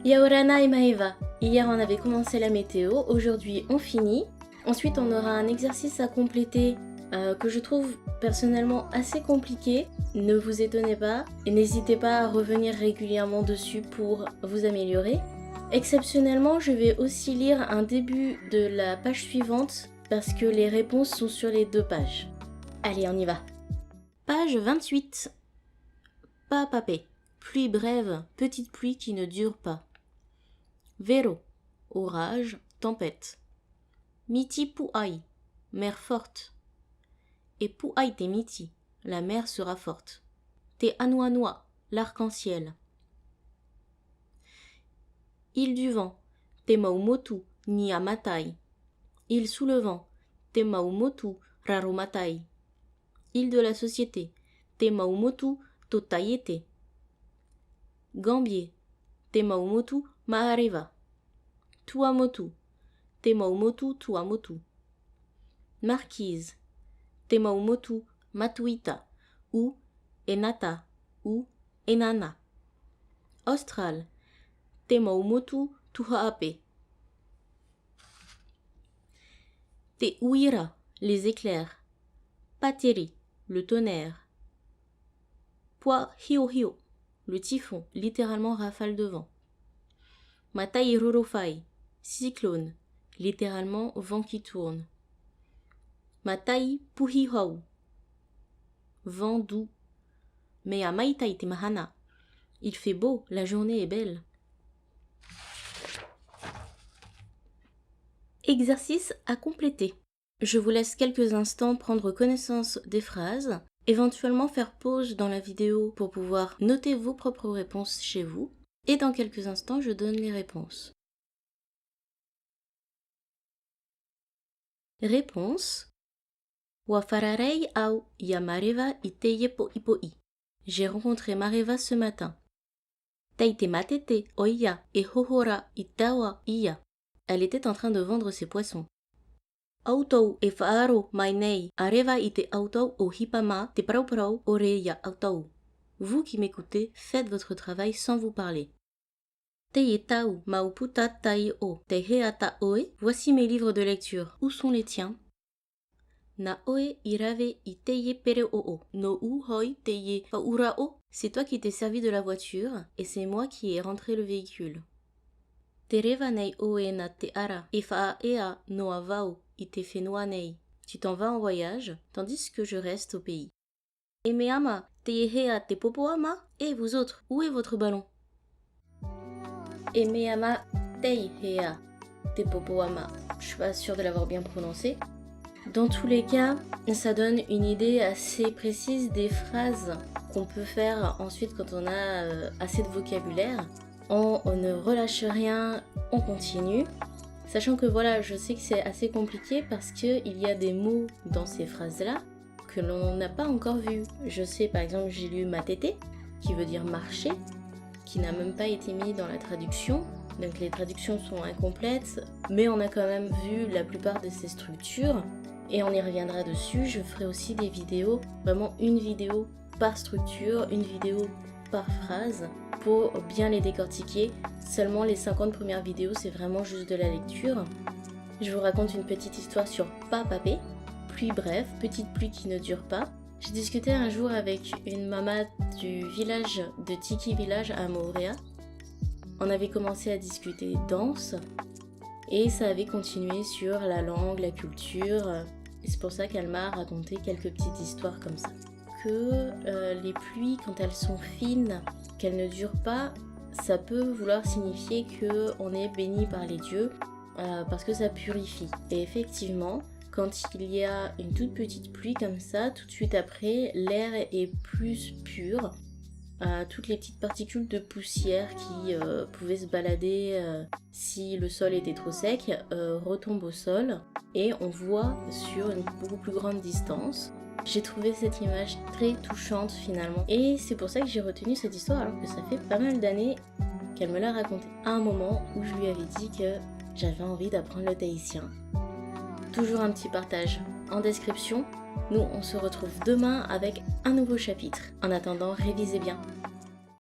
Yaorana et Maeva. Hier on avait commencé la météo, aujourd'hui on finit. Ensuite on aura un exercice à compléter que je trouve personnellement assez compliqué. Ne vous étonnez pas et n'hésitez pas à revenir régulièrement dessus pour vous améliorer. Exceptionnellement, je vais aussi lire un début de la page suivante parce que les réponses sont sur les 2 pages. Allez, on y va. Page 28. Papapé. Pluie brève, petite pluie qui ne dure pas. Vero. Orage, tempête. Miti puai. Mer forte. Et puai te miti. La mer sera forte. Te anuanua. L'arc-en-ciel. Île du vent, te maumotu ni amatai. Île sous le vent, te maumotu raromatai. Île de la société, te maumotu totaiete. Gambier, te maumotu maareva. Tuamotu, te maumotu tuamotu. Marquise, te maumotu matuita ou enata ou enana. Austral, te maumotu tuhaape. Te uira, les éclairs. Pateri, le tonnerre. Poi hio hio, le typhon, littéralement rafale de vent. Matai rorofai, cyclone, littéralement vent qui tourne. Matai puhihau, vent doux. Mea maitai te mahana, il fait beau, la journée est belle. Exercice à compléter. Je vous laisse quelques instants prendre connaissance des phrases, éventuellement faire pause dans la vidéo pour pouvoir noter vos propres réponses chez vous, et dans quelques instants je donne les réponses. Réponse. Wafararei au ya Mareva iteye poipoi. J'ai rencontré Mareva ce matin. Taite matete oia e hohora itawa ia. Elle était en train de vendre ses poissons. Autou e faaro mainei areva ite autou o hipama te prauprau oreia autou. Vous qui m'écoutez, faites votre travail sans vous parler. Teye tau mauputa tai o te heata oe. Voici mes livres de lecture. Où sont les tiens? Na oe irave iteye pere o. No u hoi teye faura o. C'est toi qui t'es servi de la voiture et c'est moi qui ai rentré le véhicule. Terevanei oe na te ara e faa ea no avau ite fenuanei. Tu t'en vas en voyage tandis que je reste au pays. E meama teye hea te popoama. Et vous autres, où est votre ballon? E meama tei hea te popoama. Je suis pas sûre de l'avoir bien prononcé. Dans tous les cas, ça donne une idée assez précise des phrases qu'on peut faire ensuite quand on a assez de vocabulaire. On ne relâche rien, on continue. Sachant que voilà, je sais que c'est assez compliqué parce qu'il y a des mots dans ces phrases-là que l'on n'a pas encore vus. Je sais par exemple, j'ai lu matete, qui veut dire marcher, qui n'a même pas été mis dans la traduction. Donc les traductions sont incomplètes, mais on a quand même vu la plupart de ces structures. Et on y reviendra dessus, je ferai aussi des vidéos, vraiment une vidéo par structure, une vidéo par phrase, pour bien les décortiquer. Seulement les 50 premières vidéos, c'est vraiment juste de la lecture. Je vous raconte une petite histoire sur Papapé, pluie brève, petite pluie qui ne dure pas. J'ai discuté un jour avec une maman du village de Tiki Village à Moorea. On avait commencé à discuter danse et ça avait continué sur la langue, la culture. Et c'est pour ça qu'elle m'a raconté quelques petites histoires comme ça. Que les pluies, quand elles sont fines, qu'elles ne durent pas, ça peut vouloir signifier qu'on est béni par les dieux parce que ça purifie. Et effectivement, quand il y a une toute petite pluie comme ça, tout de suite après, l'air est plus pur. Toutes les petites particules de poussière qui pouvaient se balader si le sol était trop sec retombent au sol et on voit sur une beaucoup plus grande distance. J'ai trouvé cette image très touchante finalement et c'est pour ça que j'ai retenu cette histoire alors que ça fait pas mal d'années qu'elle me l'a racontée. À un moment où je lui avais dit que j'avais envie d'apprendre le tahitien. Toujours un petit partage en description. Nous, on se retrouve demain avec un nouveau chapitre. En attendant, révisez bien.